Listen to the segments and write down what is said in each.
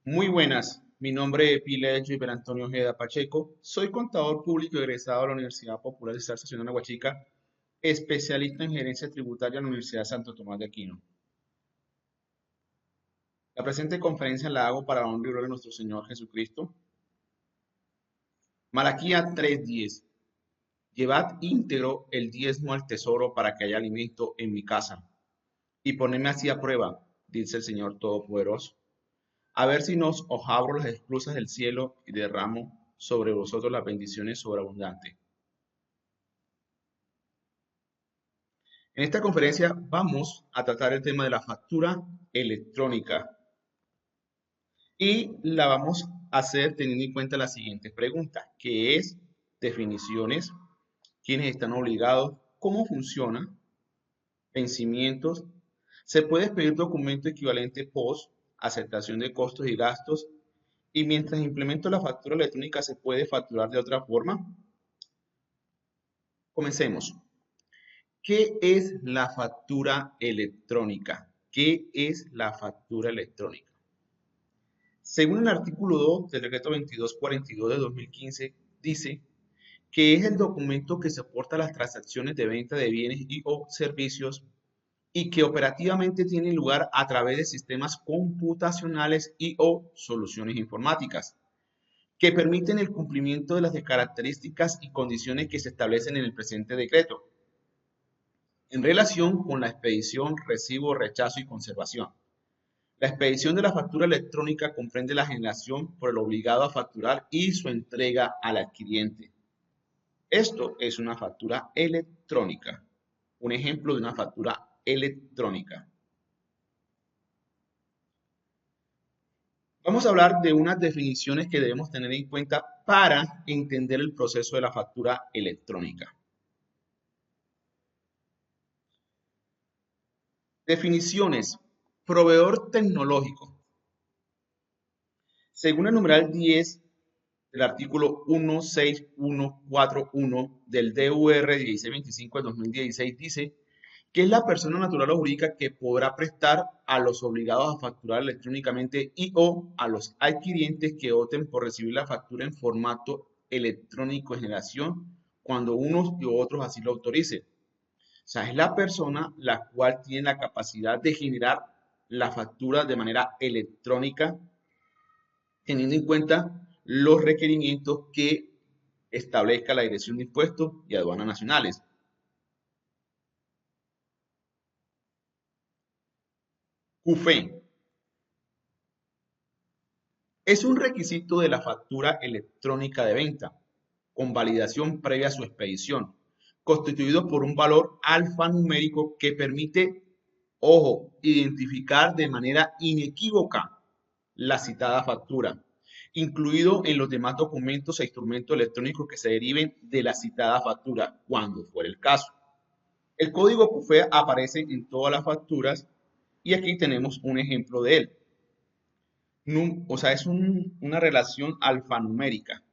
Muy buenas, mi nombre es Pile Gilber Antonio Ojeda Pacheco, soy contador público egresado de la Universidad Popular de Estación Aguachica, especialista en gerencia tributaria en la Universidad Santo Tomás de Aquino. La presente conferencia la hago para honra y gloria de nuestro Señor Jesucristo. Malaquía 3:10. Llevad íntegro el diezmo al tesoro para que haya alimento en mi casa, y ponedme así a prueba, dice el Señor Todopoderoso, a ver si no os abro las esclusas del cielo y derramo sobre vosotros las bendiciones sobreabundantes. En esta conferencia vamos a tratar el tema de la factura electrónica y la vamos a hacer teniendo en cuenta las siguientes preguntas, que es definiciones, quiénes están obligados, cómo funciona, vencimientos, se puede pedir documento equivalente post, aceptación de costos y gastos, y mientras implemento la factura electrónica se puede facturar de otra forma. Comencemos. ¿Qué es la factura electrónica? ¿Qué es la factura electrónica? Según el artículo 2 del decreto 2242 de 2015, dice que es el documento que soporta las transacciones de venta de bienes y o servicios y que operativamente tiene lugar a través de sistemas computacionales y o soluciones informáticas que permiten el cumplimiento de las características y condiciones que se establecen en el presente decreto en relación con la expedición, recibo, rechazo y conservación. La expedición de la factura electrónica comprende la generación por el obligado a facturar y su entrega al adquiriente. Esto es una factura electrónica. Un ejemplo de una factura electrónica. Vamos a hablar de unas definiciones que debemos tener en cuenta para entender el proceso de la factura electrónica. Definiciones. Proveedor tecnológico. Según el numeral 10 del artículo 16141 del DUR 1625 del 2016 dice que es la persona natural o jurídica que podrá prestar a los obligados a facturar electrónicamente y o a los adquirientes que opten por recibir la factura en formato electrónico de generación cuando unos y otros así lo autoricen. O sea, es la persona la cual tiene la capacidad de generar la factura de manera electrónica teniendo en cuenta los requerimientos que establezca la Dirección de Impuestos y Aduanas Nacionales. CUFE es un requisito de la factura electrónica de venta, con validación previa a su expedición, constituido por un valor alfanumérico que permite, ojo, identificar de manera inequívoca la citada factura, incluido en los demás documentos e instrumentos electrónicos que se deriven de la citada factura, cuando fuera el caso. El código CUFE aparece en todas las facturas y aquí tenemos un ejemplo de él. O sea, es una relación alfanumérica.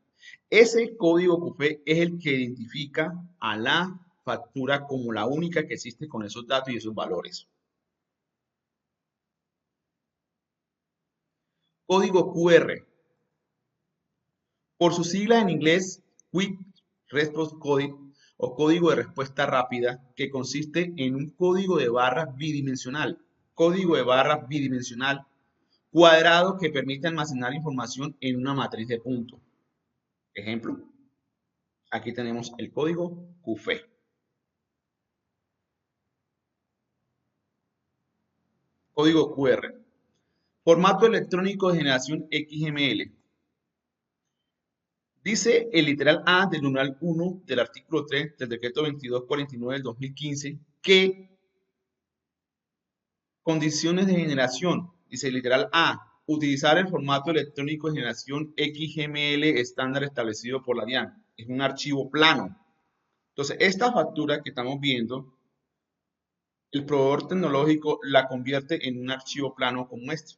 Ese código CUFE es el que identifica a la factura como la única que existe con esos datos y esos valores. Código QR. Por su sigla en inglés, Quick Response Code o código de respuesta rápida, que consiste en un código de barras bidimensional cuadrado que permite almacenar información en una matriz de puntos. Ejemplo, aquí tenemos el código QFE. Código QR. Formato electrónico de generación XML. Dice el literal A del numeral 1 del artículo 3 del decreto 2249 del 2015 que condiciones de generación. Dice el literal A. Utilizar el formato electrónico de generación XML estándar establecido por la DIAN. Es un archivo plano. Entonces, esta factura que estamos viendo, el proveedor tecnológico la convierte en un archivo plano como este.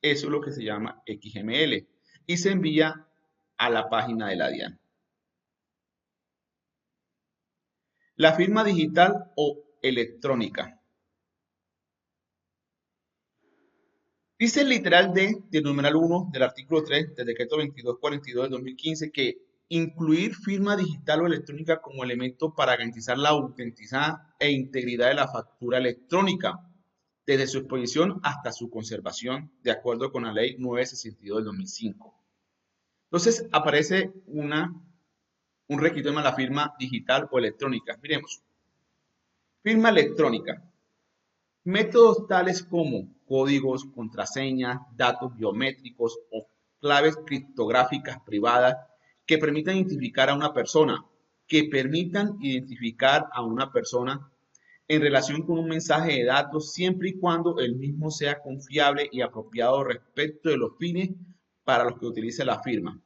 Eso es lo que se llama XML y se envía a la página de la DIAN. La firma digital o electrónica. Dice el literal D del numeral 1 del artículo 3 del decreto 2242 del 2015 que incluir firma digital o electrónica como elemento para garantizar la autenticidad e integridad de la factura electrónica, desde su exposición hasta su conservación, de acuerdo con la ley 962 del 2005. Entonces aparece un requisito de la firma digital o electrónica. Miremos. Firma electrónica. Métodos tales como códigos, contraseñas, datos biométricos o claves criptográficas privadas que permitan identificar a una persona, en relación con un mensaje de datos siempre y cuando el mismo sea confiable y apropiado respecto de los fines para los que utilice la firma,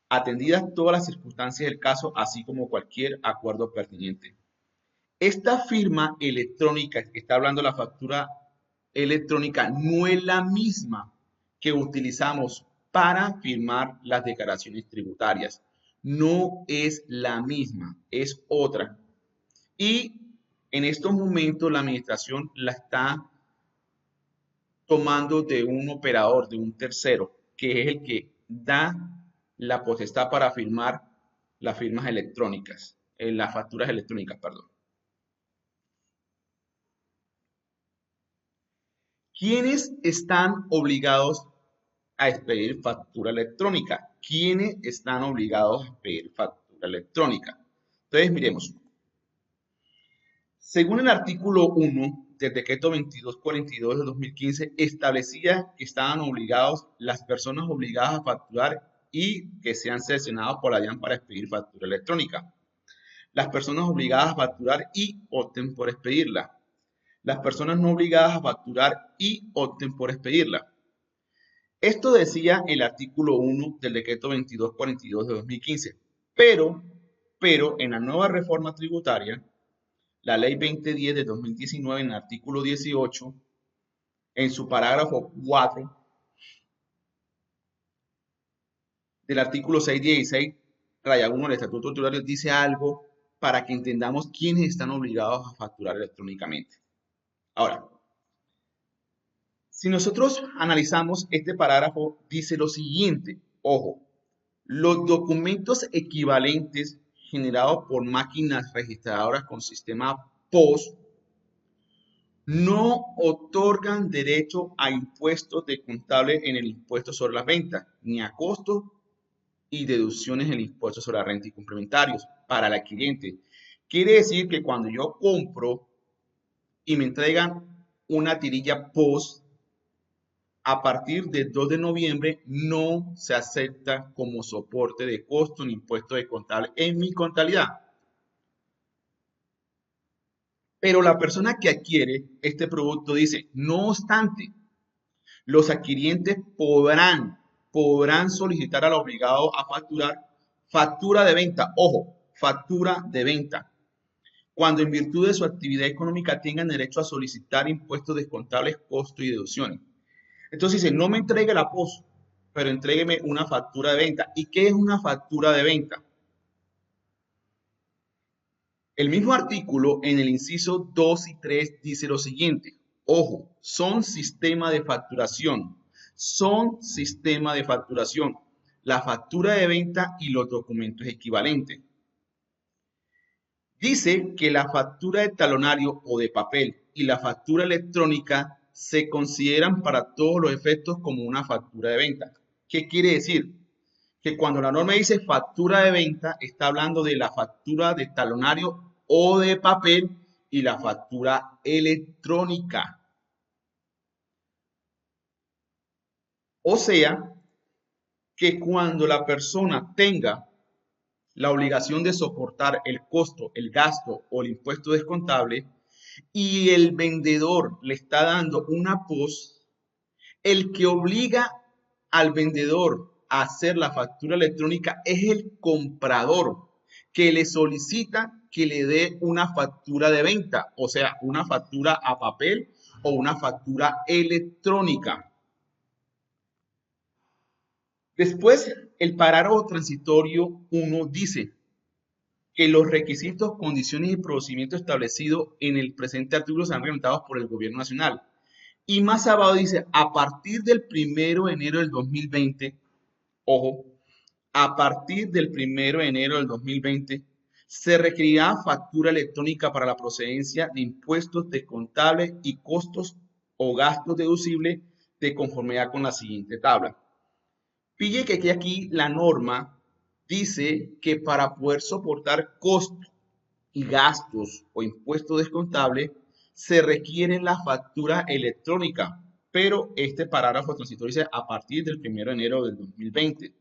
atendidas todas las circunstancias del caso, así como cualquier acuerdo pertinente. Esta firma electrónica que está hablando la factura electrónica no es la misma que utilizamos para firmar las declaraciones tributarias. No es la misma, es otra. Y en estos momentos la administración la está tomando de un operador, de un tercero, que es el que da la potestad para firmar las firmas electrónicas, las facturas electrónicas, perdón. ¿Quiénes están obligados a expedir factura electrónica? ¿Quiénes están obligados a expedir factura electrónica? Entonces, miremos. Según el artículo 1 del decreto 2242 de 2015, establecía que estaban obligados las personas obligadas a facturar y que sean seleccionados por la DIAN para expedir factura electrónica. Las personas obligadas a facturar y opten por expedirla. Las personas no obligadas a facturar y opten por expedirla. Esto decía el artículo 1 del decreto 2242 de 2015, pero en la nueva reforma tributaria, la ley 2010 de 2019, en el artículo 18, en su parágrafo 4 del artículo 616, raya 1 del Estatuto Tributario, dice algo para que entendamos quiénes están obligados a facturar electrónicamente. Ahora, si nosotros analizamos este parágrafo, dice lo siguiente, ojo, los documentos equivalentes generados por máquinas registradoras con sistema POS no otorgan derecho a impuestos descontables en el impuesto sobre las ventas, ni a costos y deducciones en el impuesto sobre la renta y complementarios para el adquiriente. Quiere decir que cuando yo compro y me entregan una tirilla POS, a partir del 2 de noviembre no se acepta como soporte de costo ni impuesto de contable en mi contabilidad. Pero la persona que adquiere este producto dice, no obstante, los adquirientes podrán solicitar al obligado a facturar factura de venta, ojo, factura de venta, cuando en virtud de su actividad económica tengan derecho a solicitar impuestos descontables, costos y deducciones. Entonces dice, no me entregue la POS, pero entrégueme una factura de venta. ¿Y qué es una factura de venta? El mismo artículo en el inciso 2 y 3 dice lo siguiente. Ojo, son sistema de facturación. Son sistema de facturación. La factura de venta y los documentos equivalentes. Dice que la factura de talonario o de papel y la factura electrónica se consideran para todos los efectos como una factura de venta. ¿Qué quiere decir? Que cuando la norma dice factura de venta, está hablando de la factura de talonario o de papel y la factura electrónica. O sea, que cuando la persona tenga la obligación de soportar el costo, el gasto o el impuesto descontable y el vendedor le está dando una POS, el que obliga al vendedor a hacer la factura electrónica es el comprador, que le solicita que le dé una factura de venta, o sea, una factura a papel o una factura electrónica. Después, el parágrafo transitorio 1 dice que los requisitos, condiciones y procedimientos establecidos en el presente artículo serán reglamentados por el Gobierno Nacional. Y más abajo dice, a partir del 1 de enero del 2020, ojo, a partir del 1 de enero del 2020, se requerirá factura electrónica para la procedencia de impuestos descontables y costos o gastos deducibles de conformidad con la siguiente tabla. Pille que aquí la norma dice que para poder soportar costos y gastos o impuestos descontables se requiere la factura electrónica, pero este parágrafo transitorio dice a partir del 1 de enero del 2020.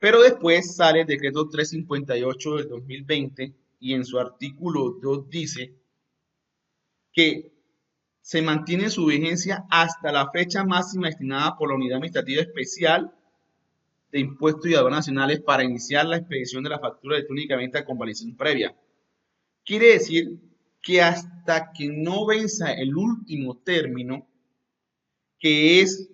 Pero después sale el decreto 358 del 2020 y en su artículo 2 dice que se mantiene su vigencia hasta la fecha máxima destinada por la Unidad Administrativa Especial de Impuestos y Aduanas Nacionales para iniciar la expedición de la factura electrónicamente a convalidación previa. Quiere decir que hasta que no venza el último término, que es,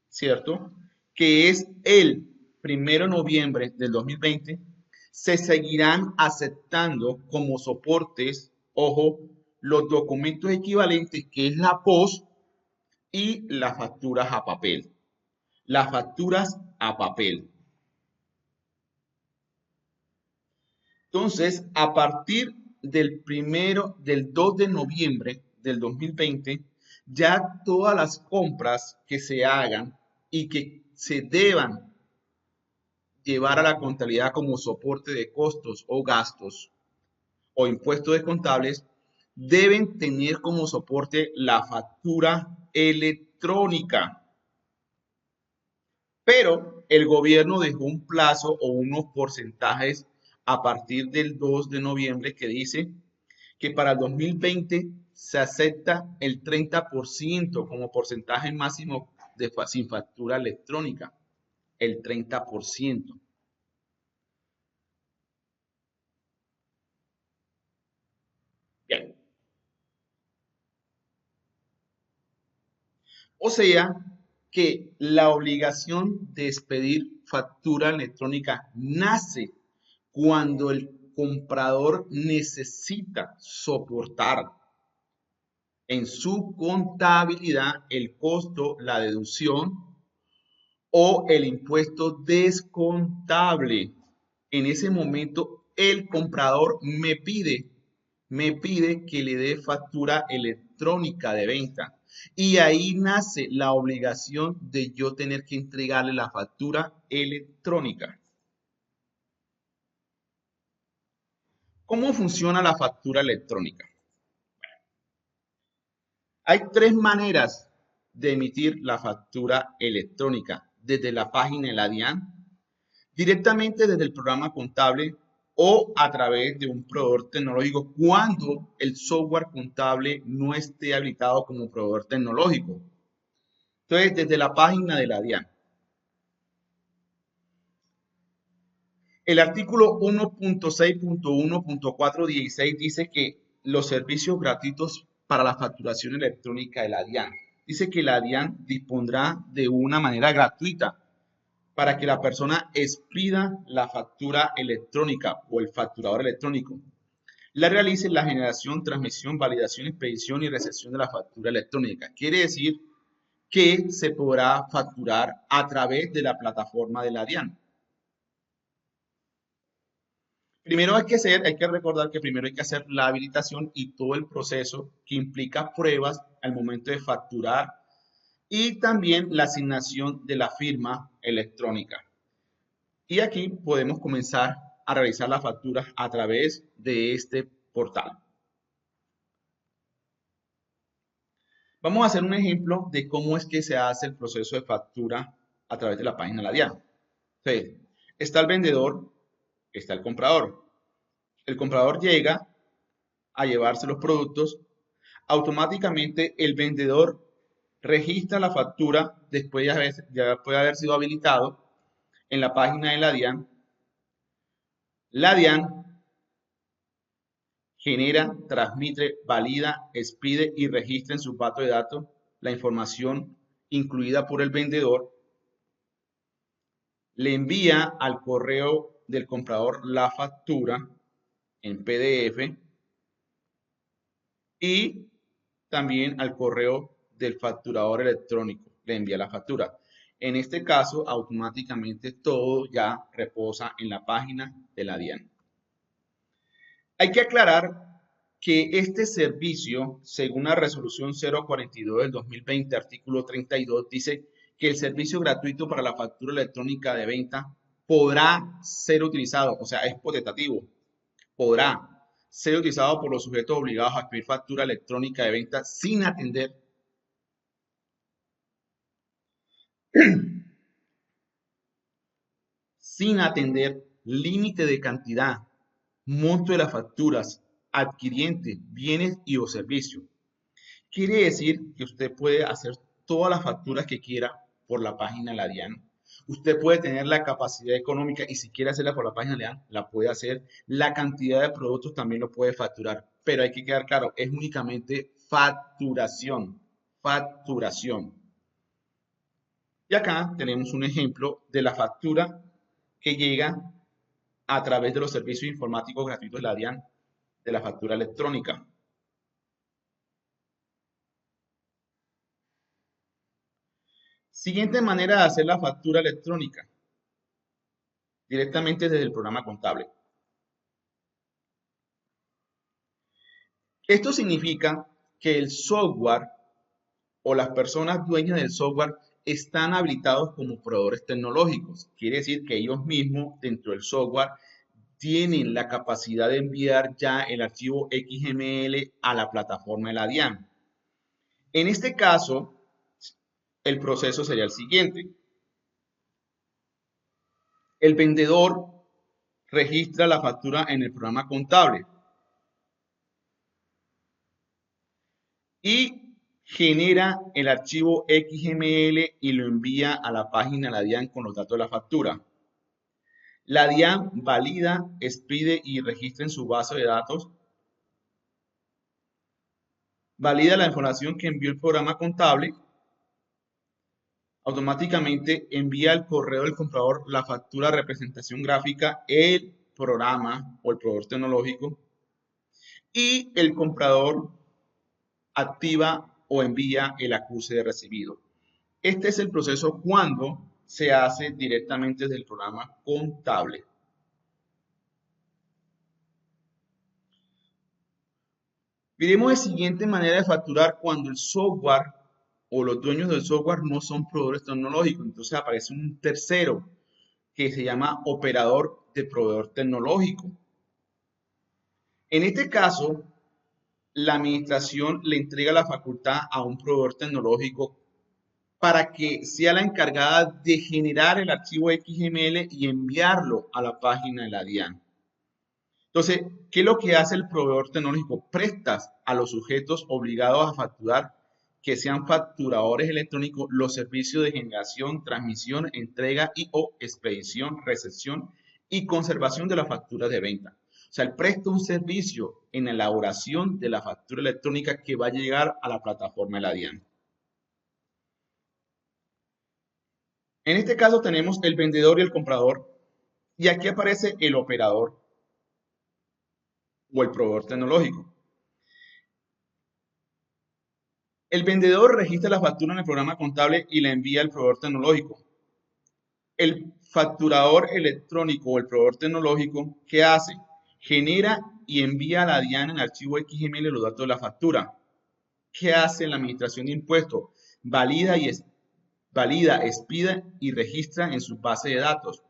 ¿cierto? Que es el 1 de noviembre del 2020, se seguirán aceptando como soportes, ojo, los documentos equivalentes que es la POS y las facturas a papel. Las facturas a papel. Entonces, a partir del 2 de noviembre del 2020, ya todas las compras que se hagan y que se deban llevar a la contabilidad como soporte de costos o gastos o impuestos descontables, deben tener como soporte la factura electrónica. Pero el gobierno dejó un plazo o unos porcentajes a partir del 2 de noviembre que dice que para el 2020 se acepta el 30% como porcentaje máximo sin factura electrónica. El 30%. Bien. O sea que la obligación de expedir factura electrónica nace cuando el comprador necesita soportar en su contabilidad el costo, la deducción o el impuesto descontable. En ese momento el comprador me pide que le dé factura electrónica de venta. Y ahí nace la obligación de yo tener que entregarle la factura electrónica. ¿Cómo funciona la factura electrónica? Hay tres maneras de emitir la factura electrónica. Desde la página de la DIAN, directamente desde el programa contable o a través de un proveedor tecnológico cuando el software contable no esté habilitado como proveedor tecnológico. Entonces, desde la página de la DIAN. El artículo 1.6.1.416 dice que los servicios gratuitos para la facturación electrónica de la DIAN. Dice que la DIAN dispondrá de una manera gratuita para que la persona expida la factura electrónica o el facturador electrónico. La realice la generación, transmisión, validación, expedición y recepción de la factura electrónica. Quiere decir que se podrá facturar a través de la plataforma de la DIAN. Primero hay que recordar que primero hay que hacer la habilitación y todo el proceso que implica pruebas al momento de facturar y también la asignación de la firma electrónica. Y aquí podemos comenzar a realizar las facturas a través de este portal. Vamos a hacer un ejemplo de cómo es que se hace el proceso de factura a través de la página de la DIAN. Entonces, está el vendedor, está el comprador. El comprador llega a llevarse los productos. Automáticamente el vendedor registra la factura después de haber sido habilitado en la página de la DIAN. La DIAN genera, transmite, valida, expide y registra en su pato de datos la información incluida por el vendedor, le envía al correo del comprador la factura en PDF y también al correo del facturador electrónico, le envía la factura. En este caso, automáticamente todo ya reposa en la página de la DIAN. Hay que aclarar que este servicio, según la resolución 042 del 2020, artículo 32, dice que el servicio gratuito para la factura electrónica de venta podrá ser utilizado, o sea, es potestativo, podrá ser utilizado por los sujetos obligados a expedir factura electrónica de venta sin atender límite de cantidad, monto de las facturas, adquiriente, bienes y o servicios. Quiere decir que usted puede hacer todas las facturas que quiera por la página de la DIAN. Usted puede tener la capacidad económica y si quiere hacerla por la página de la DIAN, la puede hacer. La cantidad de productos también lo puede facturar. Pero hay que quedar claro, es únicamente facturación. Facturación. Y acá tenemos un ejemplo de la factura que llega a través de los servicios informáticos gratuitos de la DIAN, de la factura electrónica. Siguiente manera de hacer la factura electrónica, directamente desde el programa contable. Esto significa que el software o las personas dueñas del software están habilitados como proveedores tecnológicos. Quiere decir que ellos mismos dentro del software tienen la capacidad de enviar ya el archivo XML a la plataforma de la DIAN. En este caso, el proceso sería el siguiente. El vendedor registra la factura en el programa contable y genera el archivo XML y lo envía a la página de la DIAN con los datos de la factura. La DIAN valida, expide y registra en su base de datos. Valida la información que envió el programa contable. Automáticamente envía al correo del comprador la factura de representación gráfica, el programa o el proveedor tecnológico. Y el comprador activa o envía el acuse de recibido. Este es el proceso cuando se hace directamente desde el programa contable. Miremos la siguiente manera de facturar cuando el software o los dueños del software no son proveedores tecnológicos. Entonces aparece un tercero que se llama operador de proveedor tecnológico. En este caso, la administración le entrega la facultad a un proveedor tecnológico para que sea la encargada de generar el archivo XML y enviarlo a la página de la DIAN. Entonces, ¿qué es lo que hace el proveedor tecnológico? Prestas a los sujetos obligados a facturar, que sean facturadores electrónicos, los servicios de generación, transmisión, entrega y o expedición, recepción y conservación de las facturas de venta. O sea, él presta un servicio en la elaboración de la factura electrónica que va a llegar a la plataforma de la DIAN. En este caso tenemos el vendedor y el comprador, y aquí aparece el operador o el proveedor tecnológico. El vendedor registra la factura en el programa contable y la envía al proveedor tecnológico. El facturador electrónico o el proveedor tecnológico, ¿qué hace? Genera y envía a la DIAN en archivo XML los datos de la factura. ¿Qué hace la administración de impuestos? Valida, expide y registra en su base de datos.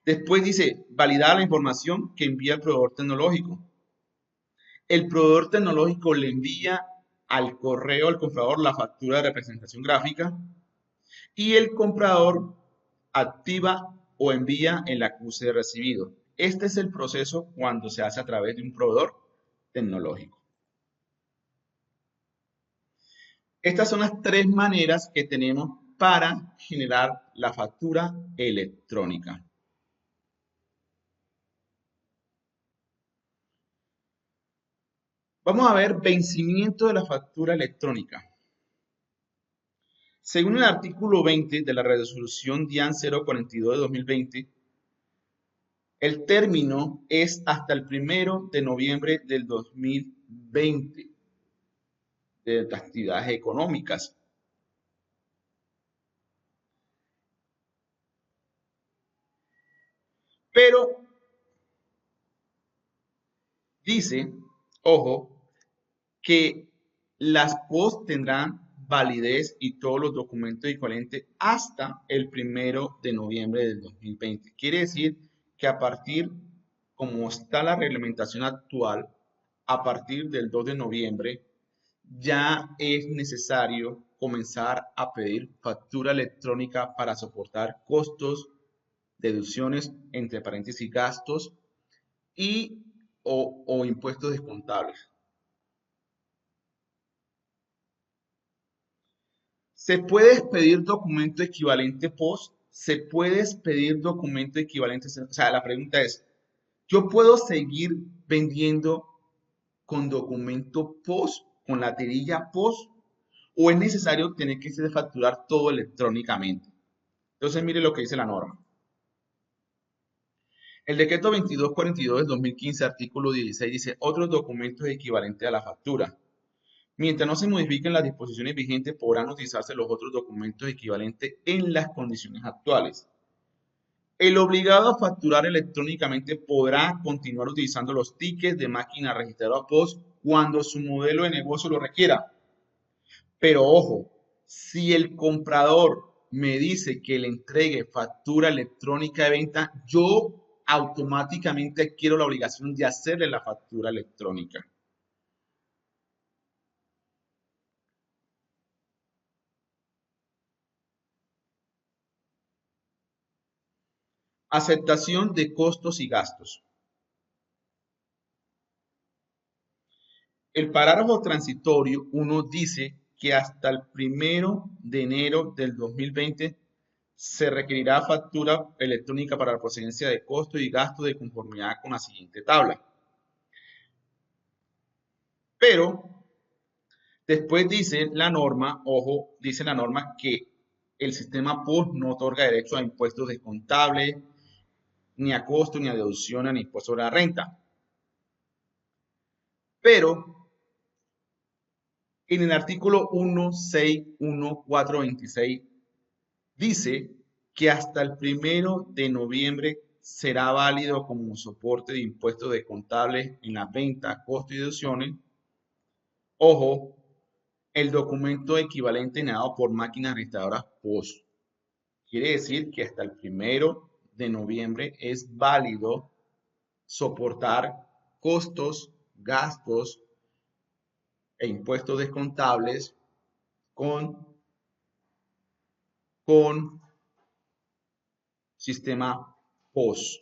Después dice, validar la información que envía el proveedor tecnológico. El proveedor tecnológico le envía al correo al comprador la factura de representación gráfica y el comprador activa o envía el acuse de recibido. Este es el proceso cuando se hace a través de un proveedor tecnológico. Estas son las tres maneras que tenemos para generar la factura electrónica. Vamos a ver vencimiento de la factura electrónica. Según el artículo 20 de la resolución DIAN 042 de 2020, el término es hasta el 1 de noviembre del 2020. de las actividades económicas. Pero dice, ojo, que las POS tendrán validez y todos los documentos equivalentes hasta el 1 de noviembre del 2020. Quiere decir que a partir, como está la reglamentación actual, a partir del 2 de noviembre ya es necesario comenzar a pedir factura electrónica para soportar costos, deducciones, entre paréntesis gastos y o impuestos descontables. ¿Se puede expedir documento equivalente POS? ¿Se puede expedir documento equivalente? O sea, la pregunta es, ¿yo puedo seguir vendiendo con documento POS, con la tirilla POS? ¿O es necesario tener que facturar todo electrónicamente? Entonces, mire lo que dice la norma. El decreto 2242 del 2015, artículo 16, dice otros documentos equivalentes a la factura. Mientras no se modifiquen las disposiciones vigentes, podrán utilizarse los otros documentos equivalentes en las condiciones actuales. El obligado a facturar electrónicamente podrá continuar utilizando los tickets de máquina registradora POS cuando su modelo de negocio lo requiera. Pero ojo, si el comprador me dice que le entregue factura electrónica de venta, yo automáticamente adquiero la obligación de hacerle la factura electrónica. Aceptación de costos y gastos. El parágrafo transitorio 1 dice que hasta el 1 de enero del 2020 se requerirá factura electrónica para la procedencia de costos y gastos de conformidad con la siguiente tabla. Pero después dice la norma, ojo, dice la norma que el sistema POS no otorga derecho a impuestos descontables, ni a costo, ni a deducción, ni impuesto sobre la renta. Pero en el artículo 161.426 dice que hasta el 1 de noviembre será válido como soporte de impuestos descontables en la venta, costos y deducciones. Ojo, el documento equivalente generado por máquinas registradoras POS. Quiere decir que hasta el 1 de noviembre es válido soportar costos, gastos e impuestos descontables con sistema POS.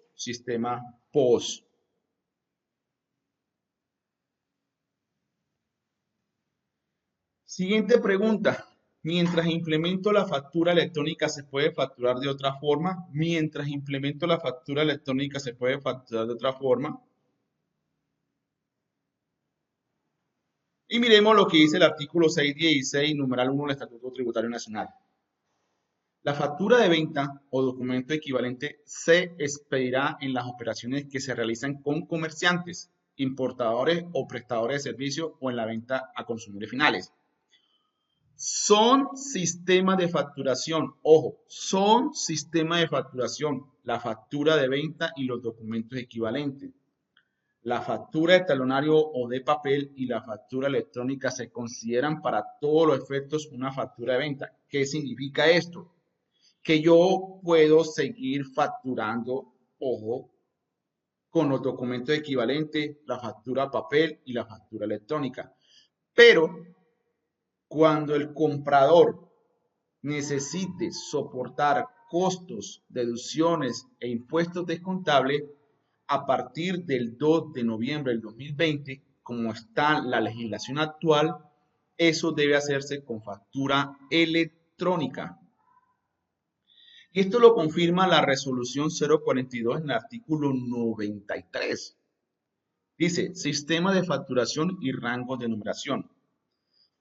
Siguiente pregunta. Mientras implemento la factura electrónica, ¿se puede facturar de otra forma? Mientras implemento la factura electrónica, ¿se puede facturar de otra forma? Y miremos lo que dice el artículo 616, numeral 1 del Estatuto Tributario Nacional. La factura de venta o documento equivalente se expedirá en las operaciones que se realizan con comerciantes, importadores o prestadores de servicios o en la venta a consumidores finales. Son sistemas de facturación, ojo, son sistemas de facturación, la factura de venta y los documentos equivalentes. La factura de talonario o de papel y la factura electrónica se consideran para todos los efectos una factura de venta. ¿Qué significa esto? Que yo puedo seguir facturando, ojo, con los documentos equivalentes, la factura papel y la factura electrónica. Pero cuando el comprador necesite soportar costos, deducciones e impuestos descontables, a partir del 2 de noviembre del 2020, como está la legislación actual, eso debe hacerse con factura electrónica. Y esto lo confirma la resolución 042 en el artículo 93. Dice, sistema de facturación y rangos de numeración.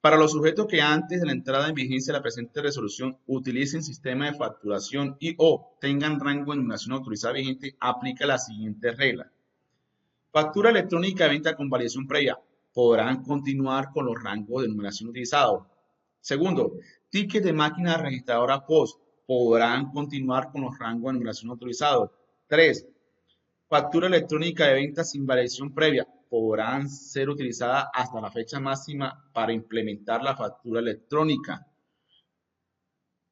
Para los sujetos que antes de la entrada en vigencia de la presente resolución utilicen sistema de facturación y o tengan rango de numeración autorizada vigente, aplica la siguiente regla. Factura electrónica de venta con validación previa. podrán continuar con los rangos de numeración utilizados. Segundo, ticket de máquina registradora POS podrán continuar con los rangos de numeración autorizados. 3. Factura electrónica de venta sin variación previa podrán ser utilizadas hasta la fecha máxima para implementar la factura electrónica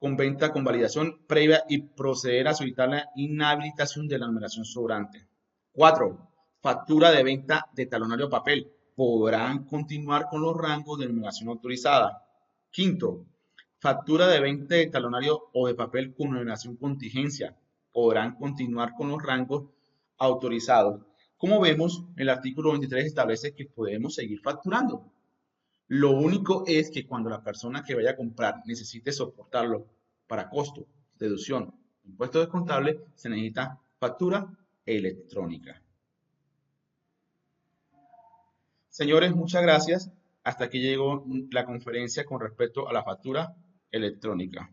con venta con validación previa y proceder a solicitar la inhabilitación de la numeración sobrante. 4. Factura de venta de talonario papel podrán continuar con los rangos de numeración autorizada. Quinto, factura de venta de talonario o de papel con numeración contingencia podrán continuar con los rangos autorizados. Como vemos, el artículo 23 establece que podemos seguir facturando. Lo único es que cuando la persona que vaya a comprar necesite soportarlo para costo, deducción, impuesto descontable, se necesita factura electrónica. Señores, muchas gracias. Hasta aquí llegó la conferencia con respecto a la factura electrónica.